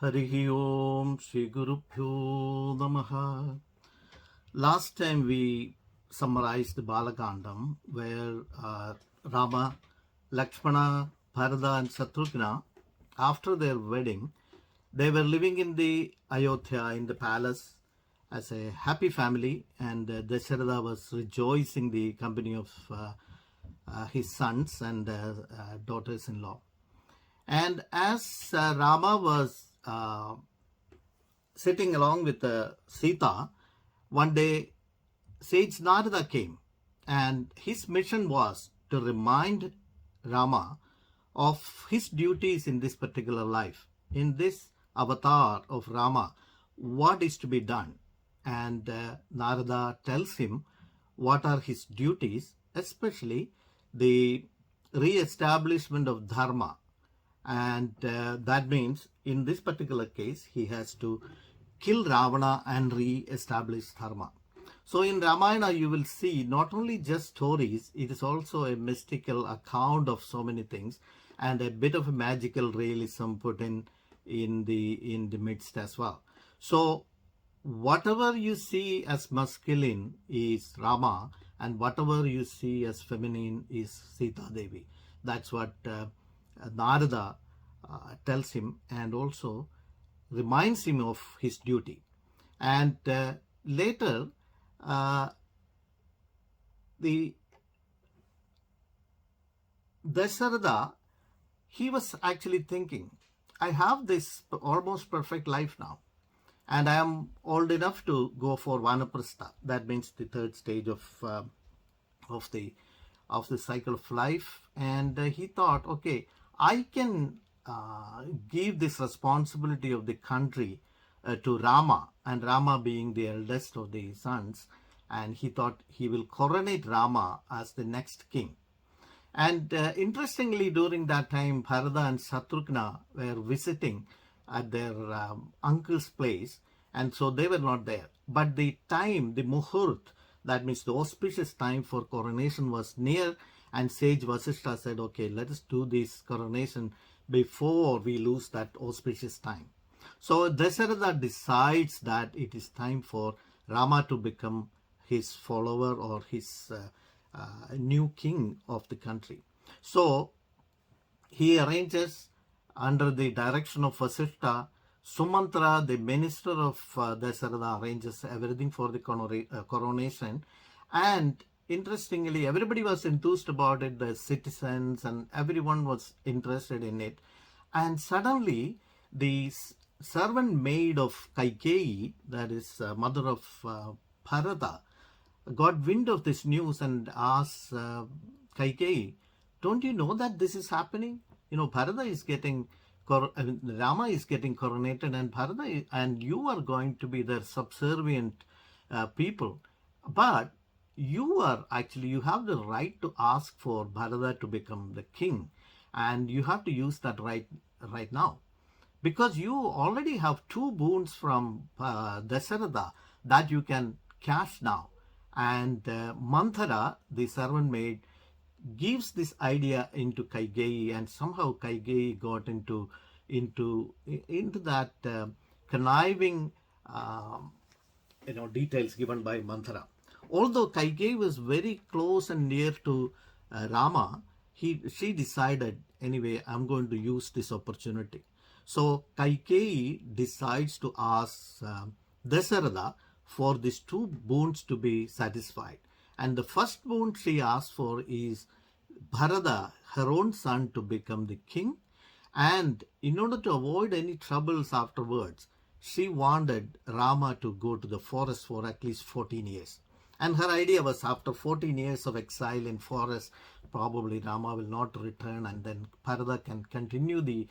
Harihi Om Shri Gurubhyo Namaha. Last time we summarized the Balakandam where Rama, Lakshmana, Bharata and Shatrugna, after their wedding, they were living in the Ayodhya in the palace as a happy family, and Dasharatha was rejoicing the company of his sons and daughters-in-law. And as Rama was sitting along with Sita, one day sage Narada came, and his mission was to remind Rama of his duties in this particular life, in this avatar of Rama, what is to be done. And Narada tells him what are his duties, especially the re-establishment of dharma. And that means in this particular case he has to kill Ravana and re-establish dharma. So in Ramayana you will see not only just stories, it is also a mystical account of so many things and a bit of a magical realism put in the midst as well. So whatever you see as masculine is Rama, and whatever you see as feminine is Sita Devi. That's what Narada tells him, and also reminds him of his duty. And later the Dasharatha, he was actually thinking, I have this almost perfect life now, and I am old enough to go for Vanaprastha. That means the third stage of the cycle of life. And he thought, okay, I can give this responsibility of the country to Rama, and Rama being the eldest of the sons, and he thought he will coronate Rama as the next king. And interestingly, during that time, Bharata and Shatrugna were visiting at their uncle's place, and so they were not there. But the time, the muhurt, that means the auspicious time for coronation was near, and sage Vasishtha said, okay, let us do this coronation before we lose that auspicious time. So Dasharatha decides that it is time for Rama to become his follower or his new king of the country. So he arranges, under the direction of Vasishtha, Sumantra, the minister of Dasharatha, arranges everything for the coronation. And interestingly, everybody was enthused about it, the citizens and everyone was interested in it. And suddenly the servant maid of Kaikeyi, that is mother of Bharata, got wind of this news and asked Kaikeyi, don't you know that this is happening? You know, Bharata is getting, Rama is getting coronated, and Bharata and you are going to be their subservient people. But you have the right to ask for Bharata to become the king, and you have to use that right now, because you already have two boons from Dasharatha that you can cash now. And Manthara, the servant maid, gives this idea into Kaikeyi, and somehow Kaikeyi got into that conniving details given by Manthara. Although Kaikeyi was very close and near to Rama, she decided, anyway, I'm going to use this opportunity. So Kaikeyi decides to ask Dasharatha for these two boons to be satisfied. And the first boon she asked for is Bharata, her own son, to become the king. And in order to avoid any troubles afterwards, she wanted Rama to go to the forest for at least 14 years. And her idea was, after 14 years of exile in forest, probably Rama will not return, and then Bharata can continue the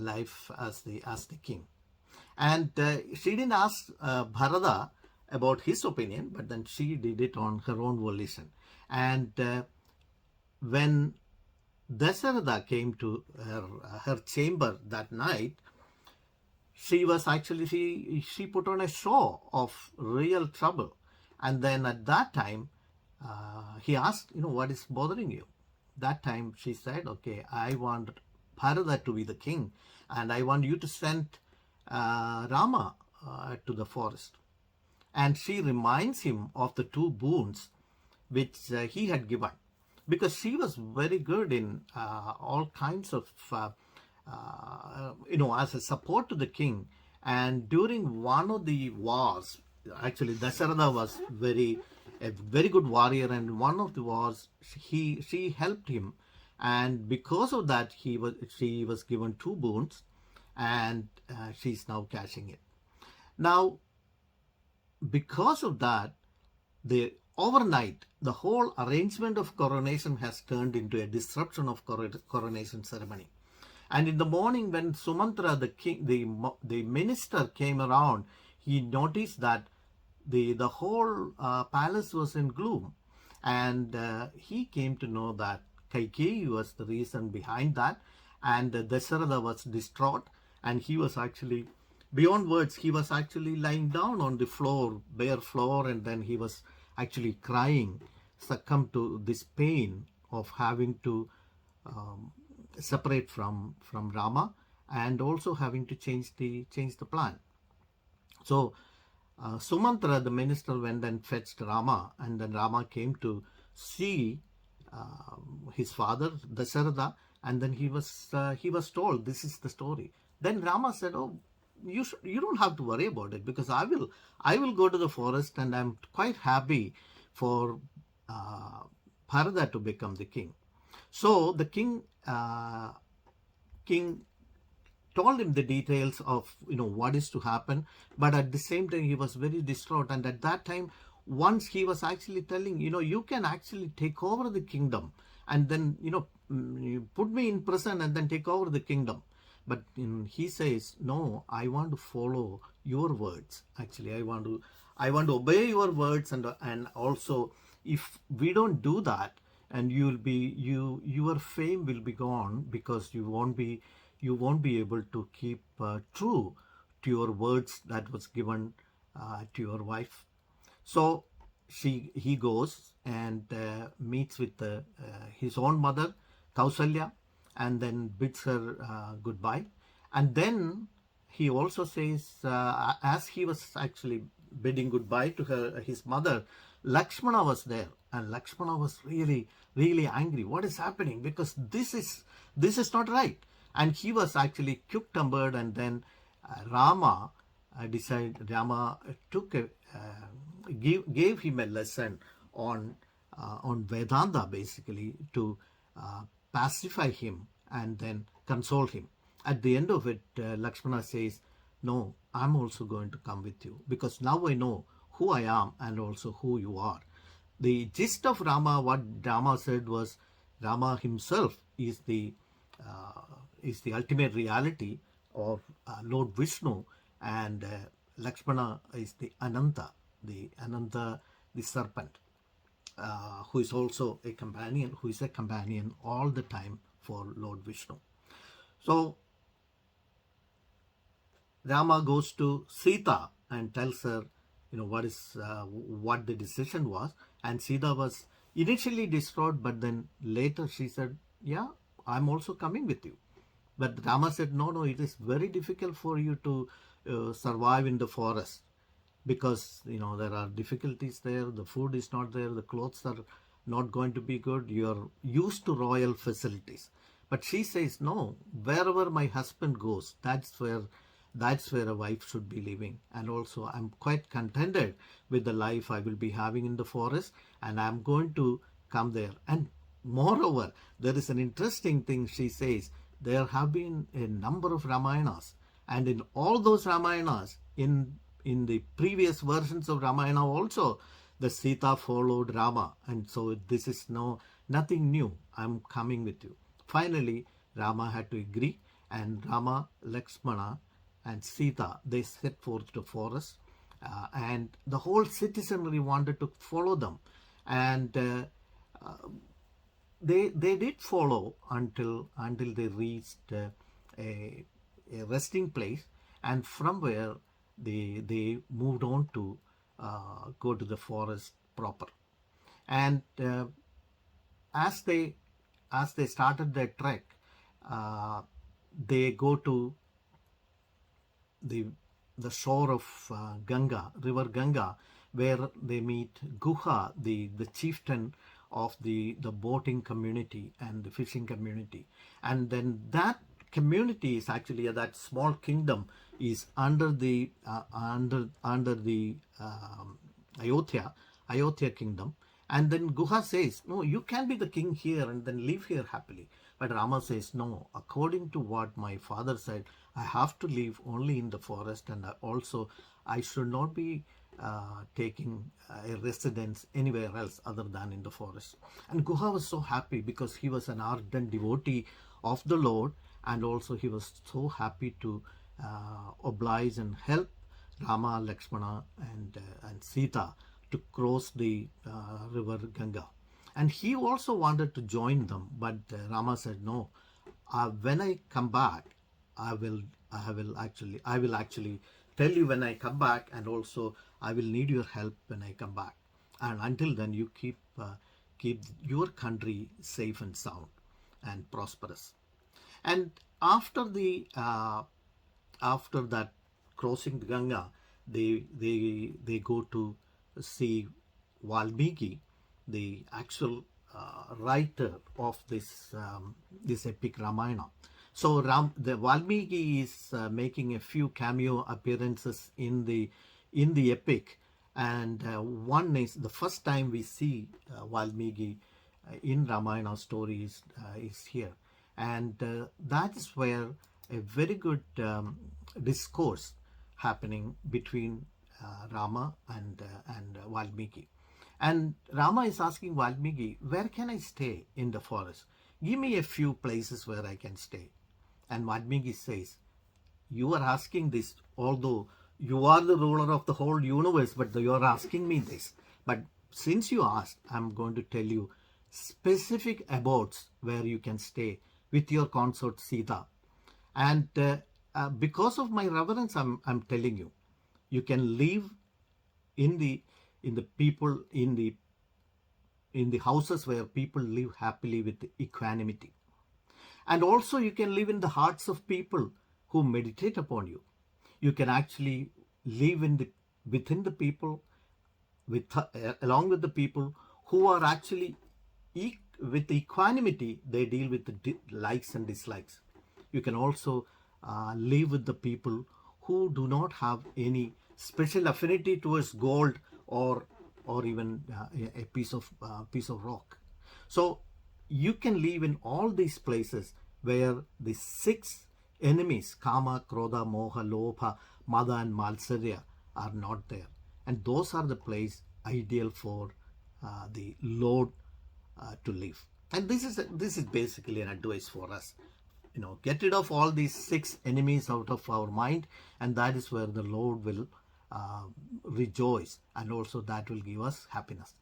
life as the king. And she didn't ask Bharata about his opinion, but then she did it on her own volition. And when Dasharatha came to her chamber that night, she was actually, she put on a show of real trouble. And then at that time, he asked, what is bothering you? That time she said, okay, I want Bharata to be the king, and I want you to send Rama to the forest, and she reminds him of the two boons which he had given, because she was very good in all kinds of as a support to the king. And during one of the wars, actually Dasharatha was a very good warrior, and one of the wars she helped him, and because of that she was given two boons, and she's now cashing it. Now, because of that, the overnight the whole arrangement of coronation has turned into a disruption of coronation ceremony. And in the morning, when Sumantra, the king, the minister, came around, he noticed that the whole palace was in gloom, and he came to know that Kaikeyi was the reason behind that, and Dasharatha was distraught, and he was actually beyond words. He was actually lying down on the floor, bare floor, and then he was actually crying, succumbed to this pain of having to separate from Rama, and also having to change the plan. So Sumantra, the minister, went and fetched Rama, and then Rama came to see his father Dasharatha, and then he was told, this is the story. Then Rama said, "Oh, you don't have to worry about it, because I will go to the forest, and I'm quite happy for Bharata to become the king." So the king told him the details of what is to happen, but at the same time he was very distraught. And at that time, once he was actually telling, you can actually take over the kingdom, and then you put me in prison and then take over the kingdom. But he says, no, I want to follow your words. Actually, I want to obey your words, and also, if we don't do that, and your fame will be gone, because you won't be able to keep true to your words that was given to your wife. So he goes and meets with his own mother Kausalya, and then bids her goodbye. And then he also says, as he was actually bidding goodbye to his mother, Lakshmana was there, and Lakshmana was really, really angry. What is happening? Because this is not right. And he was actually cucumbered, and then Rama gave him a lesson on Vedanta, basically, to pacify him and then console him. At the end of it, Lakshmana says, no, I'm also going to come with you, because now I know who I am and also who you are. The gist of Rama, what Rama said was, Rama himself is the ultimate reality of Lord Vishnu, and Lakshmana is the Ananta, the serpent, who is also a companion, all the time for Lord Vishnu. So Rama goes to Sita and tells her, what the decision was. And Sita was initially distraught, but then later she said, yeah, I'm also coming with you. But Rama said, no, it is very difficult for you to survive in the forest, because there are difficulties there. The food is not there, the clothes are not going to be good, you're used to royal facilities. But she says, no, wherever my husband goes, that's where a wife should be living. And also, I'm quite contented with the life I will be having in the forest, and I'm going to come there. And moreover, there is an interesting thing she says. There have been a number of Ramayanas, and in all those Ramayanas, in the previous versions of Ramayana also, the Sita followed Rama, and so this is nothing new. I'm coming with you. Finally, Rama had to agree, and Rama, Lakshmana, and Sita, they set forth to the forest, and the whole citizenry wanted to follow them, and they did follow until they reached a resting place, and from where they moved on to go to the forest proper. And as they started their trek, they go to the the shore of Ganga, river Ganga, where they meet Guha, the chieftain of the boating community and the fishing community. And then that community is actually that small kingdom is under the Ayodhya kingdom. And then Guha says, no, you can be the king here and then live here happily. But Rama says, no, according to what my father said, I have to live only in the forest, and I should not be taking a residence anywhere else other than in the forest. And Guha was so happy because he was an ardent devotee of the Lord, and also he was so happy to oblige and help Rama, Lakshmana, and Sita to cross the river Ganga. And he also wanted to join them, but Rama said, "No. When I come back, I will actually tell you when I come back, and also I will need your help when I come back. And until then, you keep your country safe and sound and prosperous." And after that crossing the Ganga, they go to see Valmiki, the actual writer of this epic Ramayana. So the Valmiki is making a few cameo appearances in the epic, and one is the first time we see Valmiki in Ramayana story is here, and that is where a very good discourse happening between Rama and Valmiki. And Rama is asking Valmiki, where can I stay in the forest? Give me a few places where I can stay. And Valmiki says, you are asking this, although you are the ruler of the whole universe, but you are asking me this. But since you asked, I'm going to tell you specific abodes where you can stay with your consort Sita. And because of my reverence, I'm telling you, you can live in the people in the houses where people live happily with equanimity. And also you can live in the hearts of people who meditate upon you. You can actually live within the people, along with the people who are actually with equanimity. They deal with the likes and dislikes. You can also live with the people who do not have any special affinity towards gold or even a piece of rock. So you can live in all these places where the 6 enemies, Kama, Krodha, Moha, Lobha, Mada and Malsarya, are not there. And those are the place ideal for the Lord to live. And this is basically an advice for us. Get rid of all these 6 enemies out of our mind, and that is where the Lord will rejoice, and also that will give us happiness.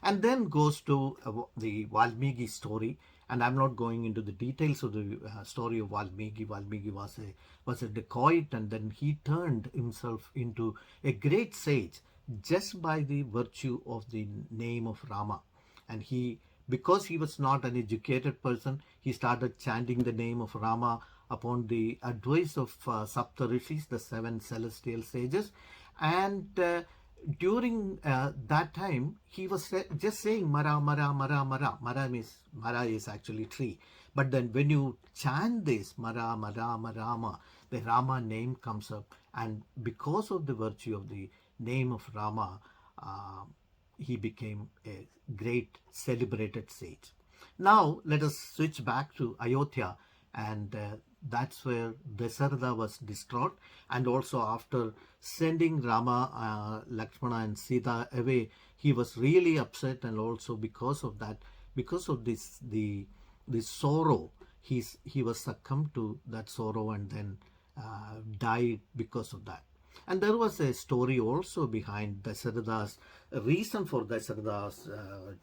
And then goes to the Valmiki story, and I'm not going into the details of the story of Valmiki. Valmiki was a dacoit, and then he turned himself into a great sage just by the virtue of the name of Rama. And because he was not an educated person, he started chanting the name of Rama upon the advice of Sapta Rishis, the 7 celestial sages. And during that time, he was just saying Mara, Mara, Mara, Mara. Mara is actually tree. But then when you chant this Mara, Mara, Rama, the Rama name comes up. And because of the virtue of the name of Rama, he became a great celebrated sage. Now let us switch back to Ayodhya, and that's where Dasharatha was distraught, and also after sending Rama, Lakshmana and Sita away, he was really upset, and also because of this the sorrow, he was succumbed to that sorrow and then died because of that. And there was a story also behind Dasharatha's reason for Dasharatha's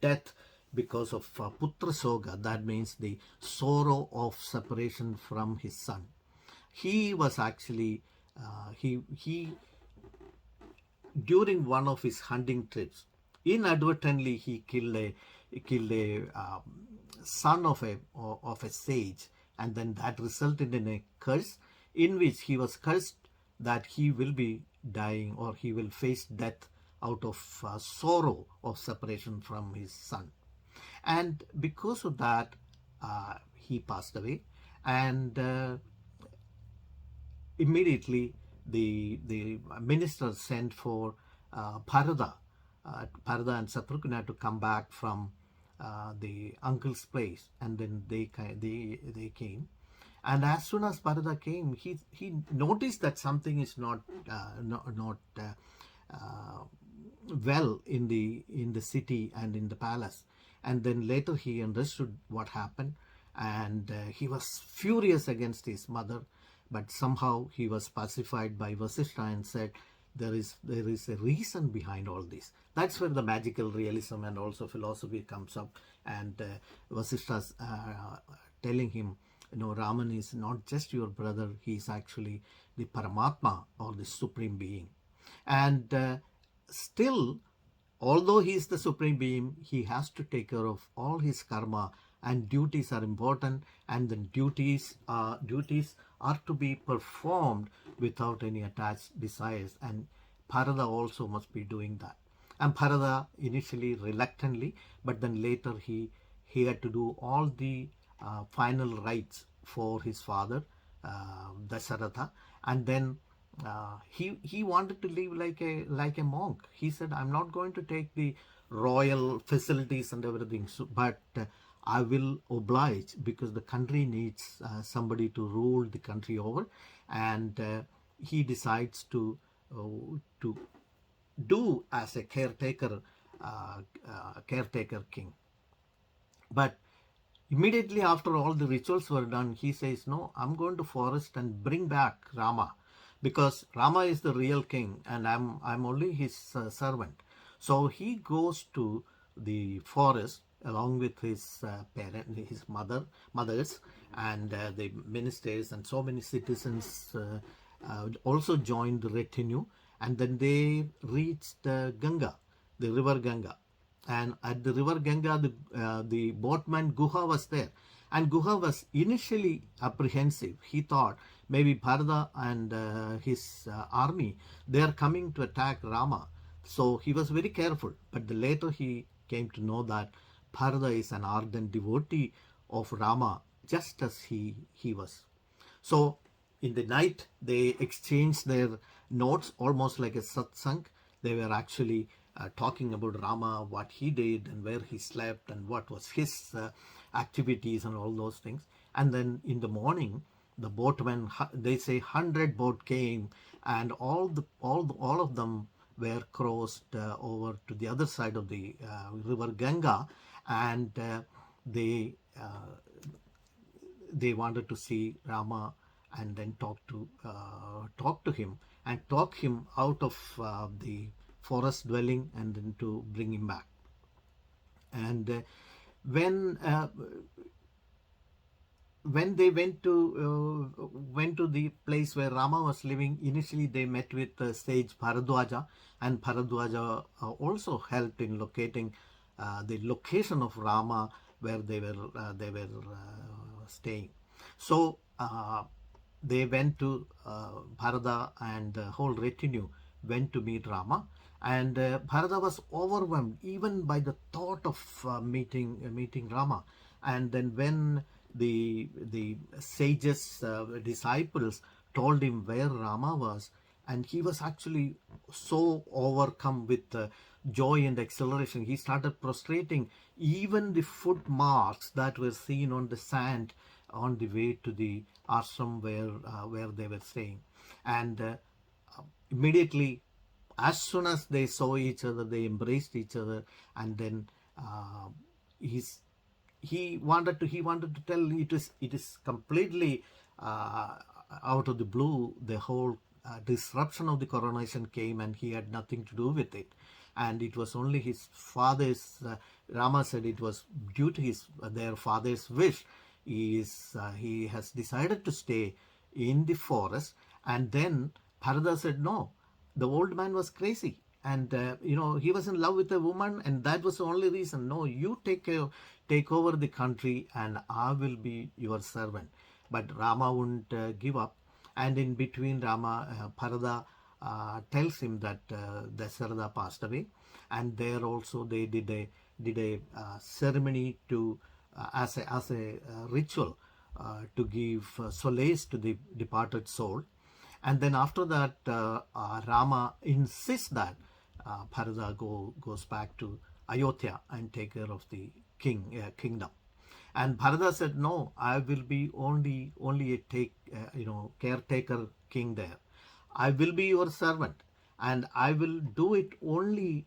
death, because of Putra Soga, that means the sorrow of separation from his son. He was actually, he during one of his hunting trips, inadvertently he killed a son of a sage, and then that resulted in a curse in which he was cursed that he will be dying, or he will face death out of sorrow of separation from his son. And because of that, he passed away. And immediately the minister sent for Bharata and Satrughna to come back from the uncle's place, and then they came. And as soon as Bharata came, he noticed that something is not well in the city and in the palace. And then later he understood what happened, and he was furious against his mother. But somehow he was pacified by Vasishtha and said, there is a reason behind all this. That's where the magical realism and also philosophy comes up. And Vasishtha's telling him, Raman is not just your brother, he is actually the Paramatma, or the Supreme Being. And still, although he is the Supreme Being, he has to take care of all his karma, and duties are important, and the duties are to be performed without any attached desires. And Bharata also must be doing that. And Bharata initially reluctantly, but then later he had to do all the final rites for his father, Dasharatha. And then he wanted to live like a monk. He said, I'm not going to take the royal facilities and everything, but I will oblige, because the country needs somebody to rule the country over. And he decides to do as a caretaker king. But immediately after all the rituals were done, he says, no, I'm going to forest and bring back Rama, because Rama is the real king and I'm only his servant. So he goes to the forest along with his mothers, and the ministers, and so many citizens also joined the retinue. And then they reached Ganga, the river Ganga. And at the river Ganga, the boatman Guha was there. And Guha was initially apprehensive. He thought maybe Bharata and his army, they are coming to attack Rama. So he was very careful. But later he came to know that Bharata is an ardent devotee of Rama, just as he was. So in the night, they exchanged their notes, almost like a satsang. They were actually talking about Rama, what he did and where he slept and what was his activities and all those things. And then in the morning, the boatmen, they say 100 boat came, and all of them were crossed over to the other side of the river Ganga, and they wanted to see Rama and then talk to him and talk him out of the forest dwelling and then to bring him back. And when they went to the place where Rama was living, initially they met with sage Bharadwaja, and Bharadwaja also helped in locating the location of Rama where they were staying. So they went to Bharata, and the whole retinue went to meet Rama. And Bharata was overwhelmed even by the thought of meeting Rama. And then when the sages' disciples told him where Rama was, and he was actually so overcome with joy and acceleration, he started prostrating even the footmarks that were seen on the sand on the way to the ashram where they were staying. And immediately, as soon as they saw each other, they embraced each other. And then he wanted to tell, it is completely out of the blue. The whole disruption of the coronation came, and he had nothing to do with it. And it was only his father's. Rama said it was due to their father's wish. He has decided to stay in the forest. And then Bharata said, no, the old man was crazy, and he was in love with a woman, and that was the only reason. No, you take over the country, and I will be your servant. But Rama wouldn't give up. And in between, Bharata tells him that Dasharatha passed away, and there also they did a ceremony to as a ritual to give solace to the departed soul. And then after that, Rama insists that Bharata goes back to Ayodhya and take care of the kingdom. And Bharata said, "No, I will be only a caretaker king there. I will be your servant, and I will do it only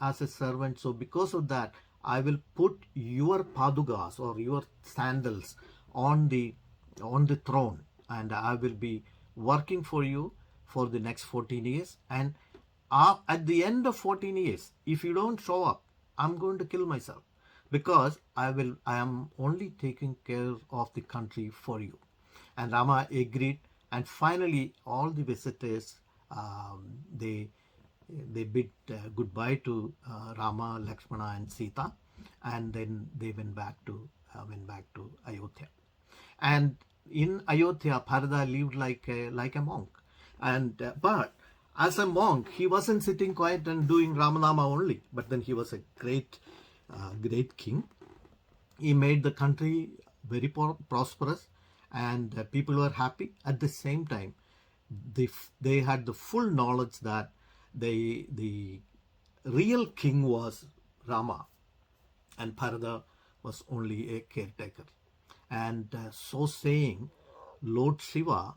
as a servant. So because of that, I will put your padugas or your sandals on the throne, and I will be working for you for the next 14 years. And at the end of 14 years, if you don't show up, I'm going to kill myself, because I am only taking care of the country for you." And Rama agreed, and finally all the visitors, they bid goodbye to Rama, Lakshmana, and Sita, and then they went back to Ayodhya. And in Ayodhya, Bharata lived like a monk, and but as a monk, he wasn't sitting quiet and doing Ramanama only, but then he was a great king. He made the country very prosperous, and people were happy. At the same time, they had the full knowledge that the real king was Rama, and Bharata was only a caretaker. And so saying, Lord Shiva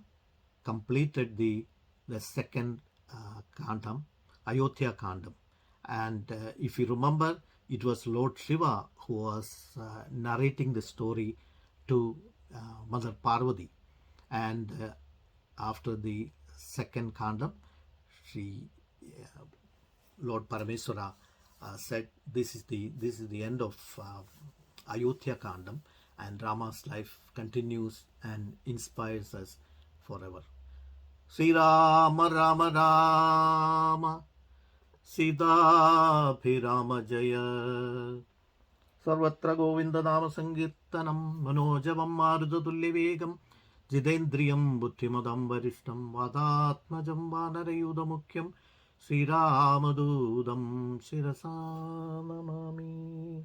completed the second kandham, Ayodhya kandham. And if you remember, it was Lord Shiva who was narrating the story to Mother Parvati. And after the second kandham, she Lord Parameswara said, "This is the end of Ayodhya Kandam, and Rama's life continues and inspires us forever." Sri Rama Rama Rama Sita Jaya Sarvatra Govinda Nama Sankirtanam Manojavam Marudatulyavegam Jidendriyam Buddhimadam Varishtam Vadatmajam Vanarayudamukyam Sri Ramadudam Shirasa Namami.